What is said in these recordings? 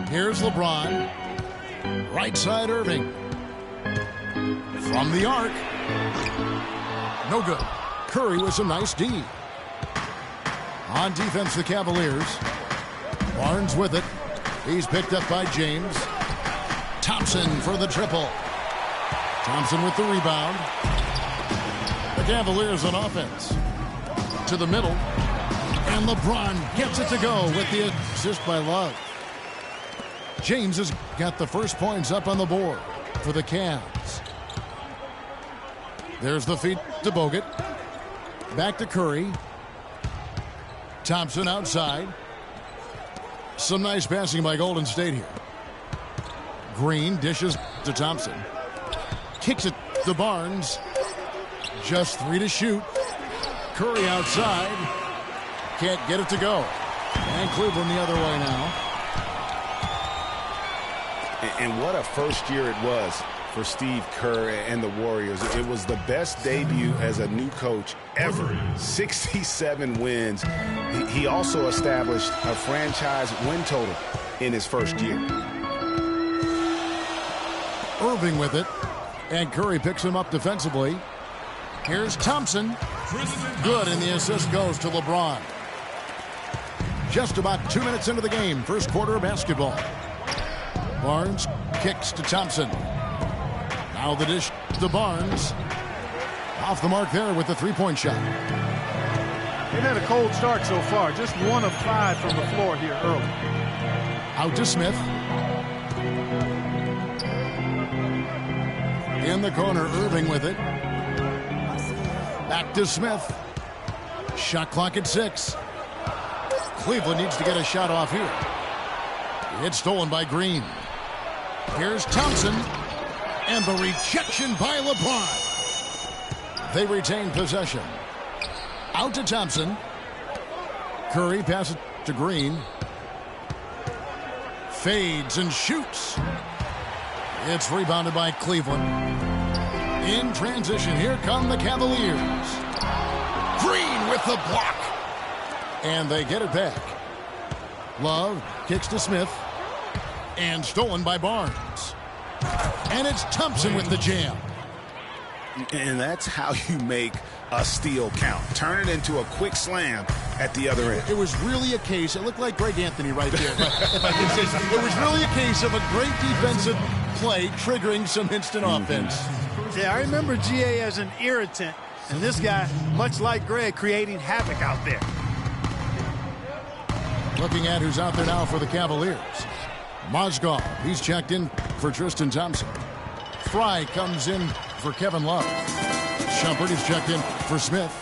Here's LeBron. Right side Irving. From the arc. No good. Curry with some nice D. On defense, the Cavaliers. Barnes with it. He's picked up by James. Thompson for the triple. Thompson with the rebound. The Cavaliers on offense. To the middle. And LeBron gets it to go with the assist by Love. James has got the first points up on the board for the Cavs. There's the feed to Bogut. Back to Curry. Thompson outside. Some nice passing by Golden State here. Green dishes to Thompson. Kicks it to Barnes. Just 3 to shoot. Curry outside. Can't get it to go. And Cleveland the other way now. And what a first year it was for Steve Kerr and the Warriors. It was the best debut as a new coach ever. 67 wins. He also established a franchise win total in his first year. Irving with it. And Curry picks him up defensively. Here's Thompson. Good, and the assist goes to LeBron. Just about 2 minutes into the game. First quarter of basketball. Barnes kicks to Thompson. Now the dish to Barnes. Off the mark there with the three-point shot. They've had a cold start so far. Just 1 of 5 from the floor here early. Out to Smith. In the corner, Irving with it. Back to Smith. Shot clock at 6. Cleveland needs to get a shot off here. It's stolen by Green. Here's Thompson. And the rejection by LeBron. They retain possession. Out to Thompson. Curry passes to Green. Fades and shoots. It's rebounded by Cleveland. In transition, here come the Cavaliers. Green with the block. And they get it back. Love kicks to Smith. And stolen by Barnes. And it's Thompson with the jam. And that's how you make a steal count. Turn it into a quick slam at the other end. It was really a case, it looked like Greg Anthony right there, if I can say so. It was really a case of a great defensive play triggering some instant offense. Yeah, I remember GA as an irritant, and this guy, much like Greg, creating havoc out there. Looking at who's out there now for the Cavaliers. Mozgov, he's checked in for Tristan Thompson. Fry comes in for Kevin Love. Shumpert is checked in for Smith.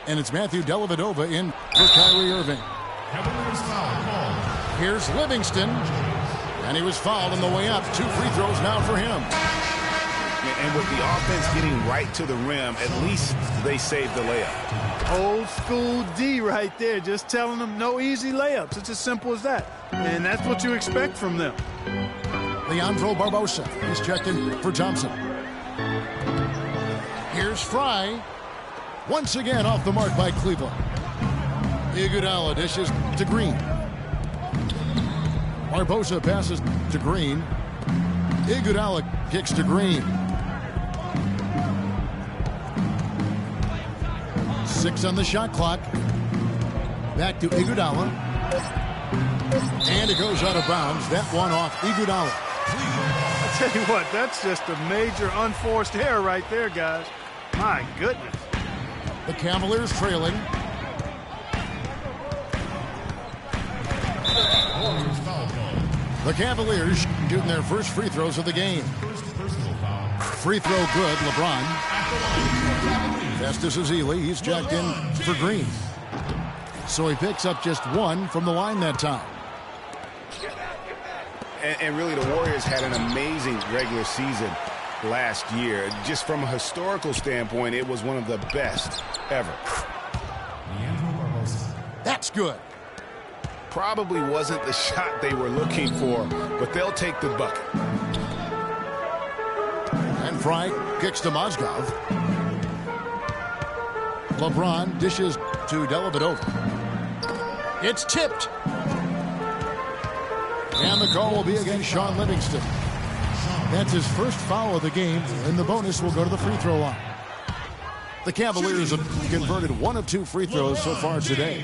And it's Matthew Dellavedova in for Kyrie Irving. Here's Livingston. And he was fouled on the way up. 2 free throws now for him. And with the offense getting right to the rim, at least they saved the layup. Old school D right there, just telling them no easy layups. It's as simple as that. And that's what you expect from them. Leandro Barbosa, he's checked in for Thompson. Here's Fry. Once again off the mark by Cleveland. Iguodala dishes to Green. Barbosa passes to Green. Iguodala kicks to Green. 6 on the shot clock. Back to Iguodala. And it goes out of bounds. That one off Iguodala. I tell you what, that's just a major unforced error right there, guys. My goodness. The Cavaliers trailing. The Cavaliers shooting their first free throws of the game. Free throw good, LeBron. Festus Ezeli, he's checked in for Green. So he picks up just 1 from the line that time. And really, the Warriors had an amazing regular season last year. Just from a historical standpoint, it was one of the best ever. That's good. Probably wasn't the shot they were looking for, but they'll take the bucket. And Fry kicks to Mozgov. LeBron dishes to Dellavedova. It's tipped. And the call will be against Sean Livingston. That's his first foul of the game, and the bonus will go to the free throw line. The Cavaliers have converted 1 of 2 free throws so far today.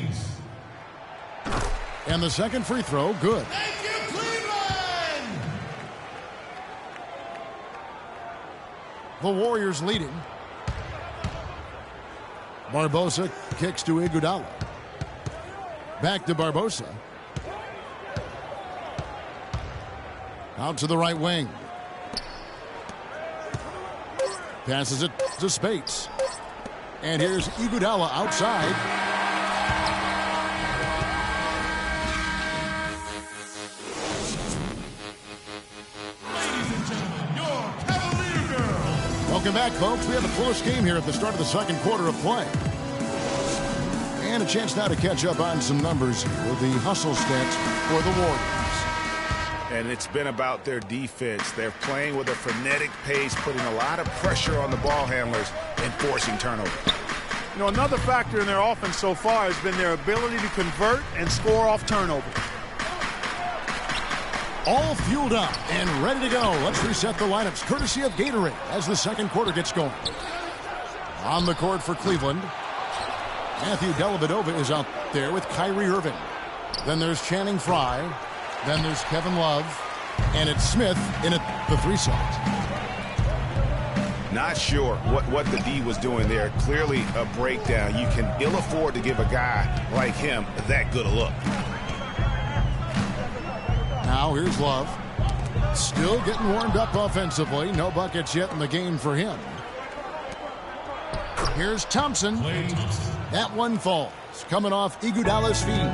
And the second free throw, good. The Warriors leading. Barbosa kicks to Iguodala. Back to Barbosa. Out to the right wing. Passes it to Spates. And here's Iguodala outside. Ladies and gentlemen, your Cavalier Girl. Welcome back, folks. We have a close game here at the start of the second quarter of play. And a chance now to catch up on some numbers with the hustle stats for the Warriors. And it's been about their defense. They're playing with a frenetic pace, putting a lot of pressure on the ball handlers and forcing turnovers. You know, another factor in their offense so far has been their ability to convert and score off turnovers. All fueled up and ready to go. Let's reset the lineups courtesy of Gatorade as the second quarter gets going. On the court for Cleveland, Matthew Dellavedova is out there with Kyrie Irving. Then there's Channing Frye. Then there's Kevin Love. And it's Smith in at the 3 side. Not sure what the D was doing there. Clearly a breakdown. You can ill afford to give a guy like him that good a look. Now here's Love. Still getting warmed up offensively. No buckets yet in the game for him. Here's Thompson. That one falls. Coming off Iguodala's feet.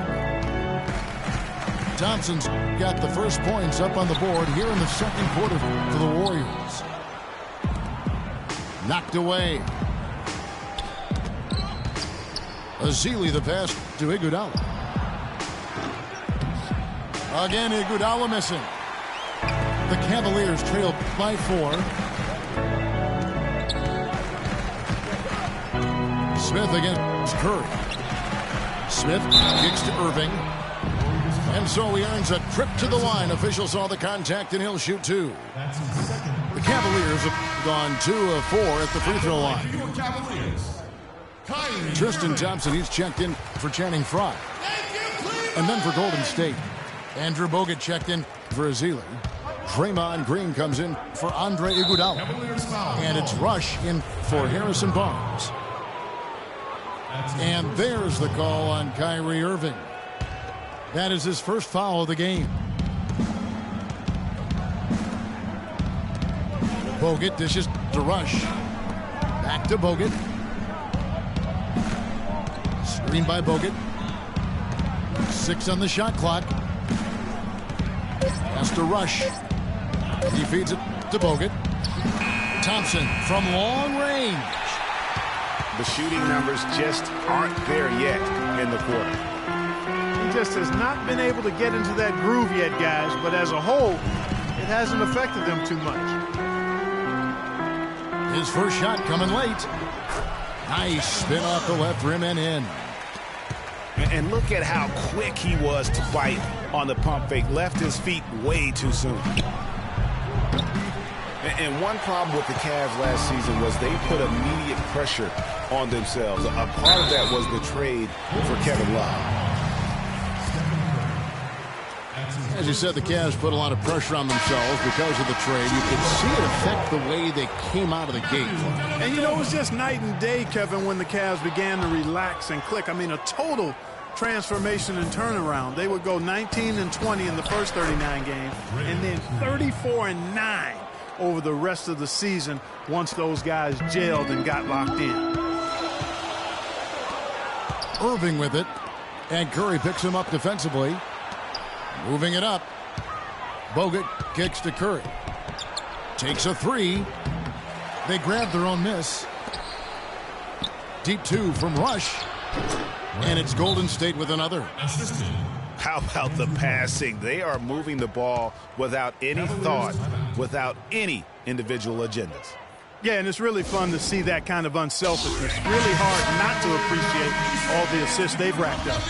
Thompson's got the first points up on the board here in the second quarter for the Warriors. Knocked away. Ezeli the pass to Iguodala. Again, Iguodala missing. The Cavaliers trail by 4. Smith against Curry. Smith kicks to Irving. And so he earns a trip to the line. Officials saw the contact and he'll shoot 2. The Cavaliers have gone 2 of 4 at the free throw line. Tristan Thompson, he's checked in for Channing Frye. And then for Golden State, Andrew Bogut checked in for Ezeli. Draymond Green comes in for Andre Iguodala. And it's Rush in for Harrison Barnes. And there's the call on Kyrie Irving. That is his first foul of the game. Bogut dishes to Rush. Back to Bogut. Screen by Bogut. 6 on the shot clock. Has to Rush. He feeds it to Bogut. Thompson from long range. The shooting numbers just aren't there yet in the quarter. He just has not been able to get into that groove yet, guys, but as a whole, it hasn't affected them too much. His first shot coming late. Nice spin off the left rim and in. And look at how quick he was to bite on the pump fake. Left his feet way too soon. And one problem with the Cavs last season was they put immediate pressure on themselves. A part of that was the trade for Kevin Love. As you said, the Cavs put a lot of pressure on themselves because of the trade. You could see it affect the way they came out of the gate. And you know, it was just night and day, Kevin, when the Cavs began to relax and click. I mean, a total transformation and turnaround. They would go 19-20 in the first 39 games, and then 34-9 over the rest of the season once those guys gelled and got locked in. Irving with it, and Curry picks him up defensively. Moving it up. Bogut kicks to Curry. Takes a 3. They grab their own miss. Deep 2 from Rush. And it's Golden State with another. How about the passing? They are moving the ball without any thought, without any individual agendas. Yeah, and it's really fun to see that kind of unselfishness. Really hard not to appreciate all the assists they've racked up.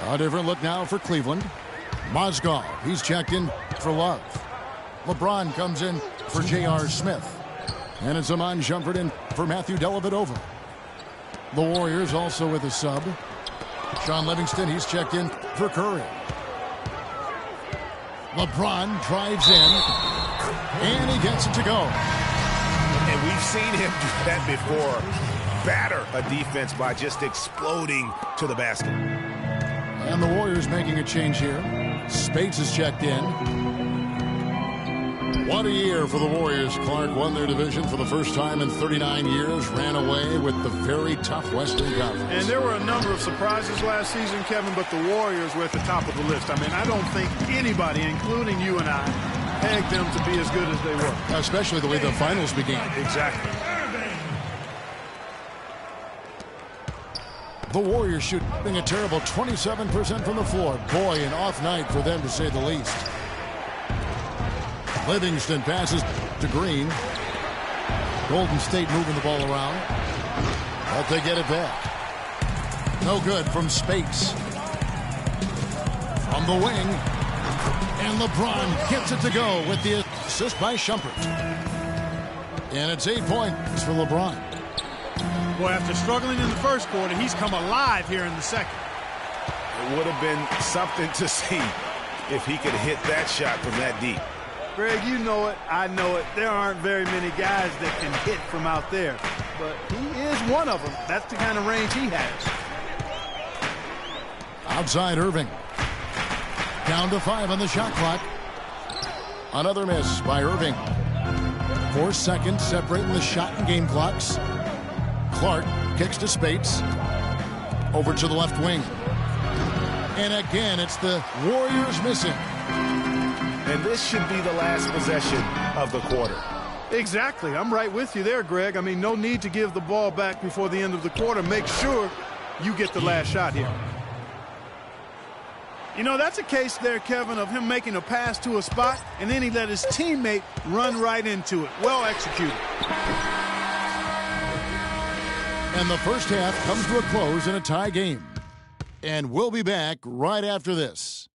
A different look now for Cleveland. Mozgov, he's checked in for Love. LeBron comes in for J.R. Smith. And it's Iman Shumpert in for Matthew Dellavedova. The Warriors also with a sub. Shaun Livingston, he's checked in for Curry. LeBron drives in, and he gets it to go. And we've seen him do that before. Batter a defense by just exploding to the basket. And the Warriors making a change here. Speights is checked in. What a year for the Warriors. Clark won their division for the first time in 39 years, ran away with the very tough Western Conference. And there were a number of surprises last season, Kevin, but the Warriors were at the top of the list. I mean, I don't think anybody, including you and I, pegged them to be as good as they were. Especially the way the finals began. Exactly. The Warriors shooting a terrible 27% from the floor. Boy, an off night for them to say the least. Livingston passes to Green. Golden State moving the ball around. But they get it back. No good from Speights. From the wing. And LeBron gets it to go with the assist by Shumpert. And it's 8 points for LeBron. Boy, after struggling in the first quarter, he's come alive here in the second. It would have been something to see if he could hit that shot from that deep. Greg, you know it, I know it. There aren't very many guys that can hit from out there. But he is one of them. That's the kind of range he has. Outside Irving. Down to 5 on the shot clock. Another miss by Irving. 4 seconds separating the shot and game clocks. Clark kicks to Speights. Over to the left wing. And again, it's the Warriors missing. And this should be the last possession of the quarter. Exactly. I'm right with you there, Greg. I mean, no need to give the ball back before the end of the quarter. Make sure you get the last shot here. You know, that's a case there, Kevin, of him making a pass to a spot, and then he let his teammate run right into it. Well executed. And the first half comes to a close in a tie game. And we'll be back right after this.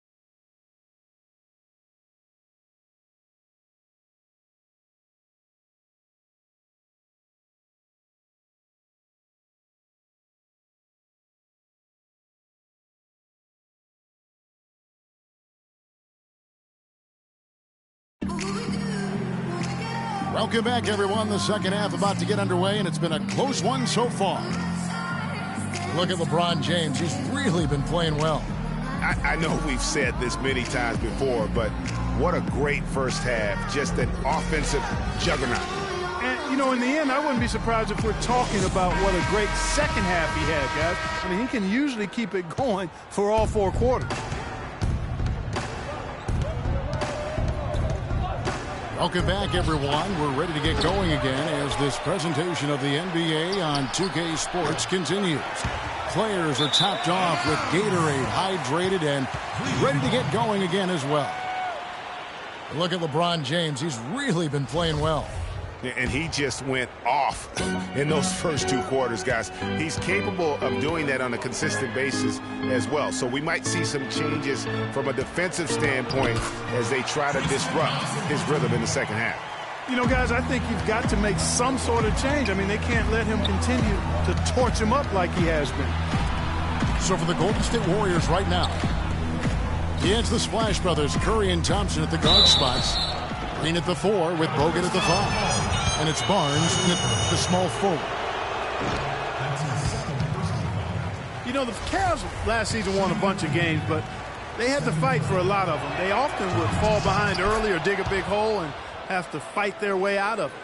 Welcome back, everyone. The second half about to get underway, and it's been a close one so far. Look at LeBron James. He's really been playing well. I know we've said this many times before, but what a great first half. Just an offensive juggernaut. And, you know, in the end, I wouldn't be surprised if we're talking about what a great second half he had, guys. I mean, he can usually keep it going for all 4 quarters. Welcome back, everyone. We're ready to get going again as this presentation of the NBA on 2K Sports continues. Players are topped off with Gatorade, hydrated, and ready to get going again as well. Look at LeBron James. He's really been playing well. And he just went off in those first 2 quarters, guys. He's capable of doing that on a consistent basis as well. So we might see some changes from a defensive standpoint as they try to disrupt his rhythm in the second half. You know, guys, I think you've got to make some sort of change. I mean, they can't let him continue to torch him up like he has been. So for the Golden State Warriors right now, he has the Splash Brothers, Curry and Thompson at the guard spots. Green at the 4 with Bogut at the 5. And it's Barnes in the small forward. You know, the Cavs last season won a bunch of games, but they had to fight for a lot of them. They often would fall behind early or dig a big hole and have to fight their way out of it.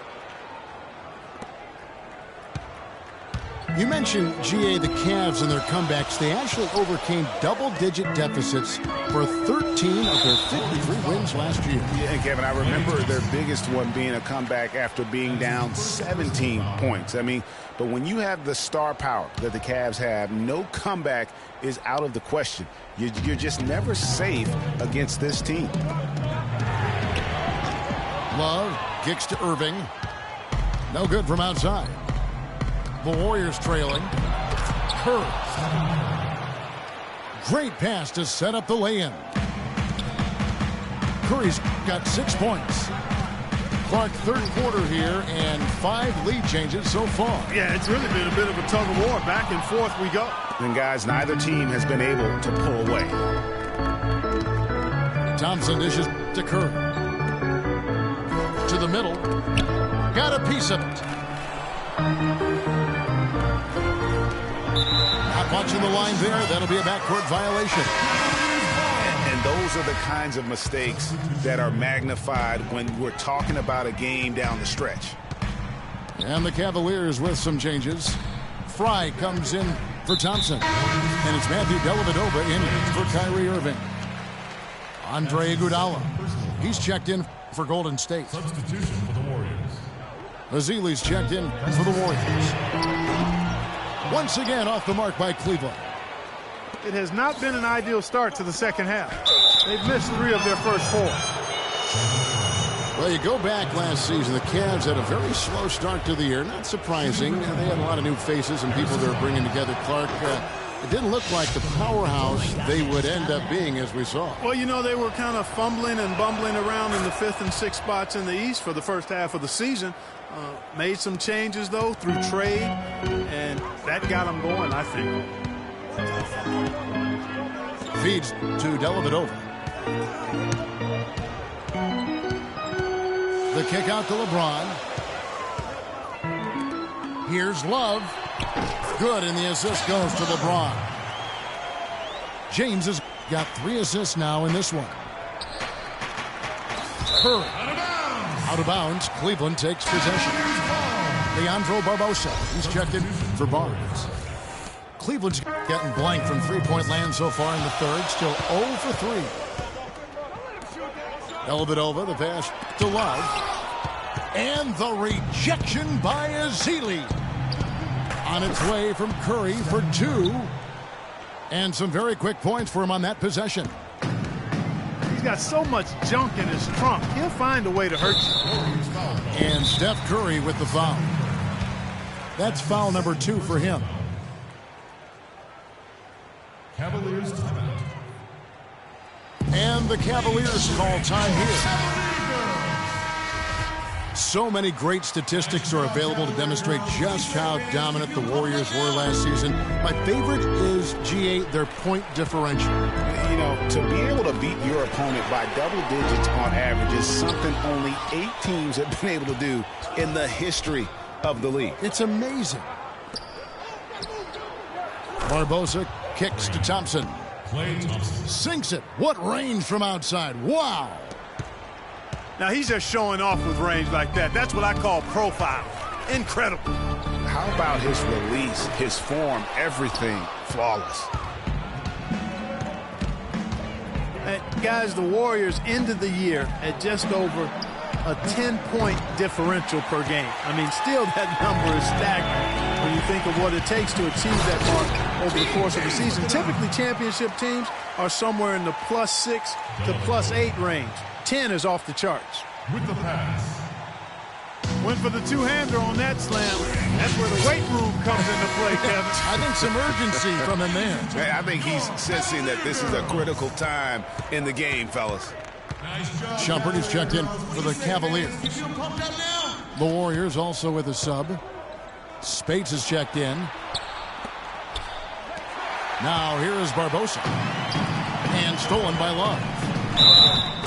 You mentioned, GA, the Cavs and their comebacks. They actually overcame double-digit deficits for 13 of their 53 wins last year. Yeah, and Kevin, I remember their biggest one being a comeback after being down 17 points. I mean, but when you have the star power that the Cavs have, no comeback is out of the question. You're just never safe against this team. Love kicks to Irving. No good from outside. The Warriors trailing. Curry. Great pass to set up the lay-in. Curry's got 6 points. Clark, third quarter here, and 5 lead changes so far. Yeah, it's really been a bit of a tug of war. Back and forth we go. And guys, neither team has been able to pull away. Thompson dishes to Curry. To the middle. Got a piece of it. Not watching the line there. That'll be a backcourt violation. And those are the kinds of mistakes that are magnified when we're talking about a game down the stretch. And the Cavaliers with some changes. Fry comes in for Thompson. And it's Matthew Dellavedova in for Kyrie Irving. Andre Iguodala. He's checked in for Golden State. Substitution for the Warriors. Ezeli's checked in for the Warriors. Once again off the mark by Cleveland. It has not been an ideal start to the second half. They've missed 3 of their first 4. Well, you go back last season, the Cavs had a very slow start to the year. Not surprising. They had a lot of new faces and people they were bringing together. Clark, it didn't look like the powerhouse they would end up being, as we saw. Well, you know, they were kind of fumbling and bumbling around in the 5th and 6th spots in the East for the first half of the season. Made some changes, though, through trade, and that got them going, I think. Feeds to Dellavedova. The kick out to LeBron. Here's Love. Good, and the assist goes to LeBron. James has got 3 assists now in this one. Curry. Out of bounds. Cleveland takes possession. Leandro Barbosa. He's checked in for Barnes. Cleveland's getting blank from three-point land so far in the third. Still 0 for 3. Dellavedova, the pass to Love. And the rejection by Ezeli. On its way from Curry for 2. And some very quick points for him on that possession. He's got so much junk in his trunk. He'll find a way to hurt you. And Steph Curry with the foul. That's foul number 2 for him. Cavaliers timeout. And the Cavaliers call time here. So many great statistics are available to demonstrate just how dominant the Warriors were last season. My favorite is, G8, their point differential. You know, to be able to beat your opponent by double digits on average is something only 8 teams have been able to do in the history of the league. It's amazing. Barbosa kicks to Thompson. Klay Thompson. Sinks it. What range from outside. Wow. Now, he's just showing off with range like that. That's what I call profile. Incredible. How about his release, his form, everything flawless. Guys, the Warriors ended the year at just over a 10-point differential per game. I mean, still that number is staggering when you think of what it takes to achieve that mark over the course of the season. Typically, championship teams are somewhere in the +6 to +8 range. 10 is off the charts. With the pass. Went for the two-hander on that slam. That's where the weight room comes into play, Kevin. I think some urgency from him there. I think he's sensing that this is a critical time in the game, fellas. Nice job. Shumpert is checked in for the Cavaliers. The Warriors also with a sub. Spates is checked in. Now here is Barbosa. And stolen by Love.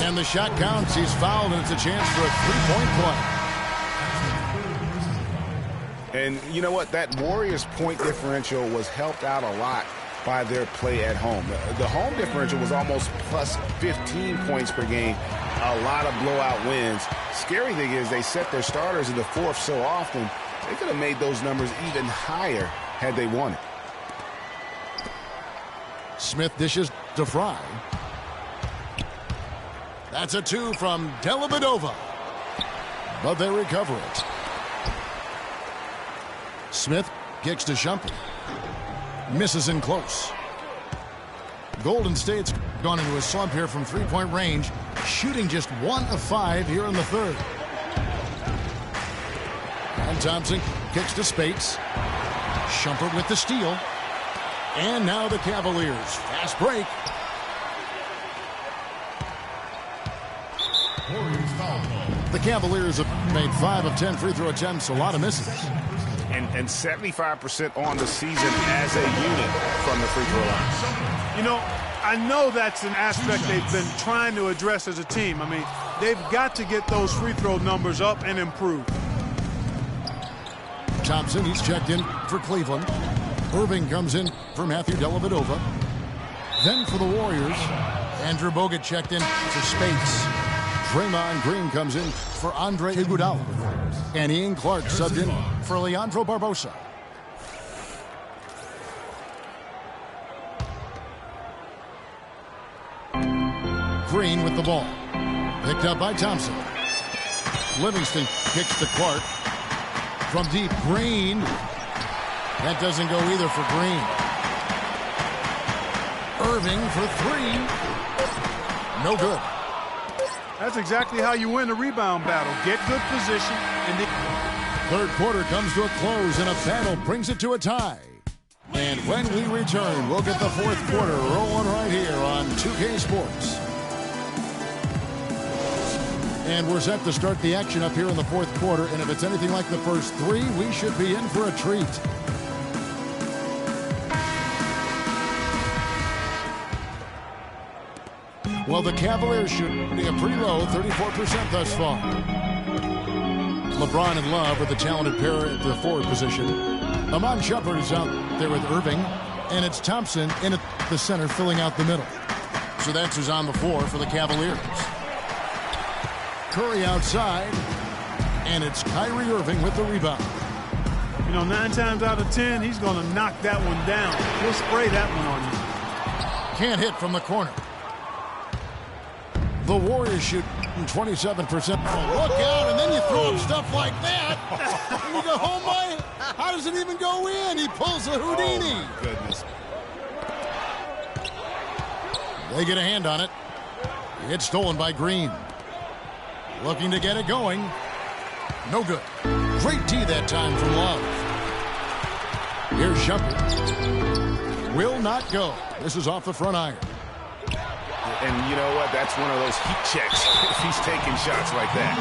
And the shot counts. He's fouled, and it's a chance for a three-point play. And you know what? That Warriors point differential was helped out a lot by their play at home. The home differential was almost plus 15 points per game. A lot of blowout wins. Scary thing is they set their starters in the fourth so often, they could have made those numbers even higher had they wanted. Smith dishes to Fry. That's a two from Dellavedova. But they recover it. Smith kicks to Shumpert. Misses in close. Golden State's gone into a slump here from three-point range, shooting just 1 of 5 here in the third. And Thompson kicks to Spates. Shumpert with the steal. And now the Cavaliers. Fast break. The Cavaliers have made 5 of 10 free throw attempts, a lot of misses. And 75% on the season as a unit from the free throw line. You know, I know that's an aspect they've been trying to address as a team. I mean, they've got to get those free throw numbers up and improve. Thompson, he's checked in for Cleveland. Irving comes in for Matthew Dellavedova. Then for the Warriors, Andrew Bogut checked in for Spates. Draymond Green comes in for Andre Iguodala. And Ian Clark subbed in for Leandro Barbosa. Green with the ball. Picked up by Thompson. Livingston kicks to Clark. From deep, Green. That doesn't go either for Green. Irving for 3. No good. That's exactly how you win a rebound battle. Get good position. And Third quarter comes to a close, and a battle brings it to a tie. And when we return, we'll get the fourth quarter rolling right here on 2K Sports. And we're set to start the action up here in the fourth quarter, and if it's anything like the first 3, we should be in for a treat. Well, the Cavaliers shooting a pretty low 34% thus far. LeBron and Love are the talented pair at the forward position. Amon Shepard is out there with Irving, and it's Thompson in at the center filling out the middle. So that's who's on the floor for the Cavaliers. Curry outside, and it's Kyrie Irving with the rebound. you know, 9 times out of 10, he's going to knock that one down. He'll spray that one on you. Can't hit from the corner. The Warriors shoot 27%. Look out, and then you throw him stuff like that. You go, oh my, how does it even go in? He pulls a Houdini. Oh, my goodness. They get a hand on it. It's stolen by Green. Looking to get it going. No good. Great D that time from Love. Here's Shepard. Will not go. This is off the front iron. And you know what? That's one of those heat checks if he's taking shots like that.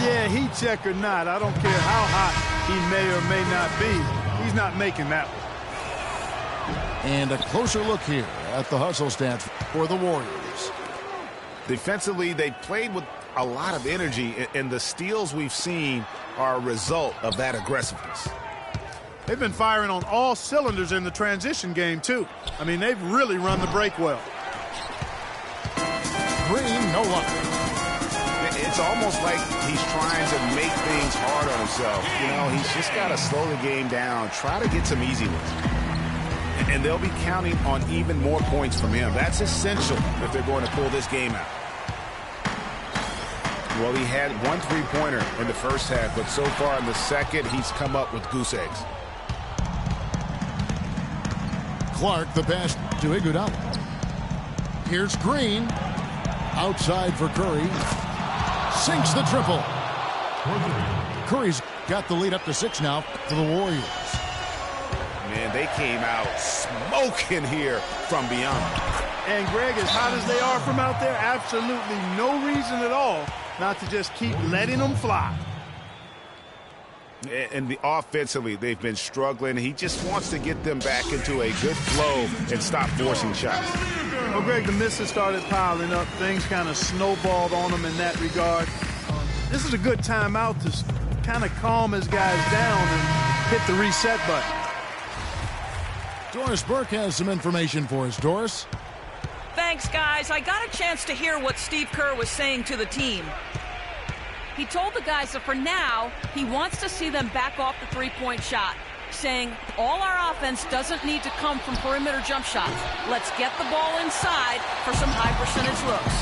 Yeah, heat check or not, I don't care how hot he may or may not be. He's not making that one. And a closer look here at the hustle stats for the Warriors. Defensively, they played with a lot of energy, and the steals we've seen are a result of that aggressiveness. They've been firing on all cylinders in the transition game, too. I mean, they've really run the break well. Green, no luck. It's almost like he's trying to make things hard on himself. You know, he's just got to slow the game down, try to get some easy ones. And they'll be counting on even more points from him. That's essential if they're going to pull this game out. Well, he had 1 3-pointer in the first half, but so far in the second, he's come up with goose eggs. Clark, the pass to Iguodala. Here's Green. Outside for Curry. Sinks the triple. Curry's got the lead up to 6 now for the Warriors. Man, they came out smoking here from beyond. And, Greg, as hot as they are from out there, absolutely no reason at all not to just keep letting them fly. And offensively, they've been struggling. He just wants to get them back into a good flow and stop forcing shots. Well, Greg, the misses started piling up. Things kind of snowballed on him in that regard. This is a good timeout to kind of calm his guys down and hit the reset button. Doris Burke has some information for us. Doris? Thanks, guys. I got a chance to hear what Steve Kerr was saying to the team. He told the guys that for now, he wants to see them back off the three-point shot, saying all our offense doesn't need to come from perimeter jump shots. Let's get the ball inside for some high-percentage looks.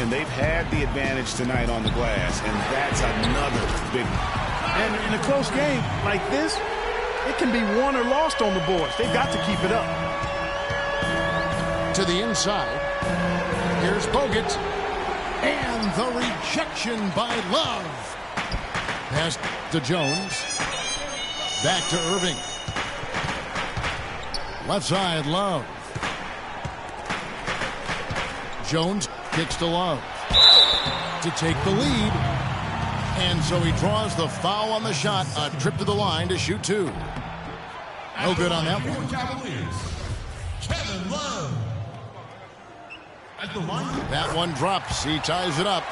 And they've had the advantage tonight on the glass, and that's another big one. And in a close game like this, it can be won or lost on the boards. They've got to keep it up. To the inside. Here's Bogut. And the rejection by Love. Pass to Jones. Back to Irving. Left side, Love. Jones kicks to Love. to take the lead. And so he draws the foul on the shot. A trip to the line to shoot two. No good on that one. Cavaliers, Kevin Love. At the line. That one drops. He ties it up.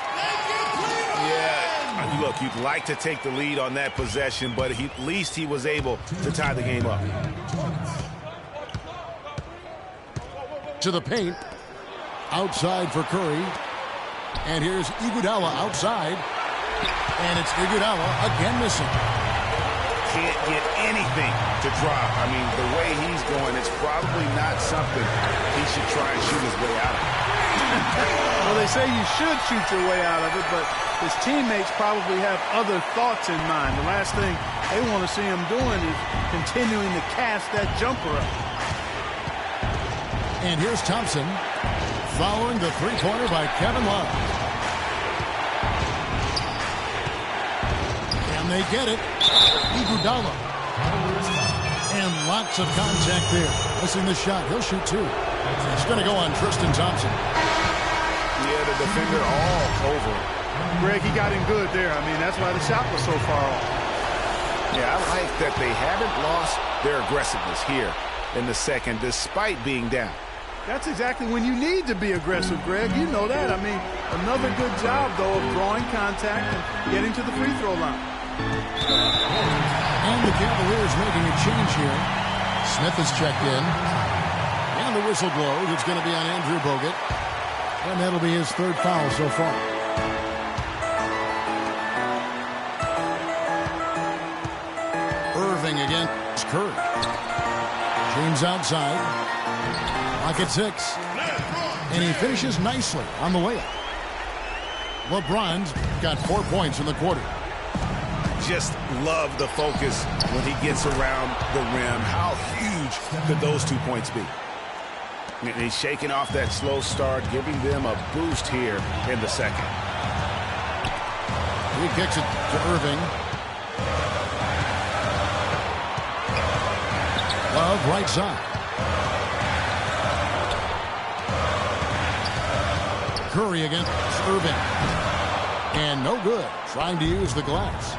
Yeah, look, you'd like to take the lead on that possession, but at least he was able to tie the game up. To the paint. Outside for Curry. And here's Iguodala outside. And it's Iguodala again missing. Can't get anything to drop. I mean, the way he's going, it's probably not something he should try and shoot his way out of. Well, they say you should shoot your way out of it, but his teammates probably have other thoughts in mind. The last thing they want to see him doing is continuing to cast that jumper up. And here's Thompson following the three-pointer by Kevin Love. And they get it. Iguodala. And lots of contact there. Missing the shot. He'll shoot two. It's going to go on Tristan Thompson. Yeah, the defender all over him. Greg, he got in good there. I mean, that's why the shot was so far off. Yeah, I like that they haven't lost their aggressiveness here in the second, despite being down. That's exactly when you need to be aggressive, Greg. You know that. I mean, another good job, though, of drawing contact and getting to the free throw line. And the Cavaliers making a change here. Smith is checked in. And the whistle blows. It's going to be on Andrew Bogut. And that'll be his third foul so far. Irving against Curry. James outside. Clock at 6. And he finishes nicely on the layup. LeBron's got 4 points in the quarter. Just love the focus when he gets around the rim. How huge could those 2 points be? And he's shaking off that slow start, giving them a boost here in the second. He kicks it to Irving. Love right side. Curry against Irving. And no good. Trying to use the glass.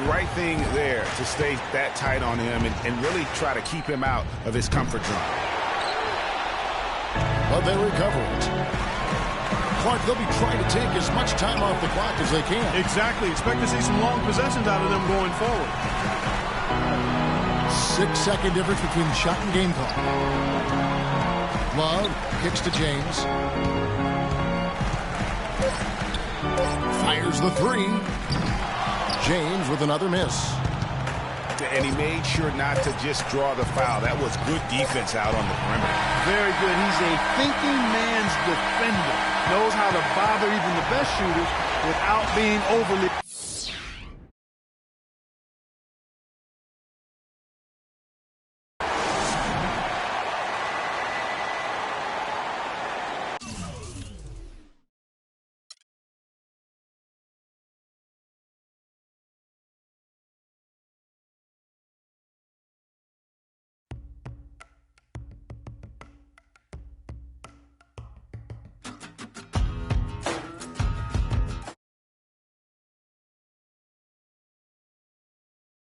Right thing there to stay that tight on him and really try to keep him out of his comfort zone. But they recover it. Clark, they'll be trying to take as much time off the clock as they can. Exactly. Expect to see some long possessions out of them going forward. 6-second difference between the shot and game clock. Love kicks to James. Fires the three. James with another miss. And he made sure not to just draw the foul. That was good defense out on the perimeter. Very good. He's a thinking man's defender. Knows how to bother even the best shooters without being overly...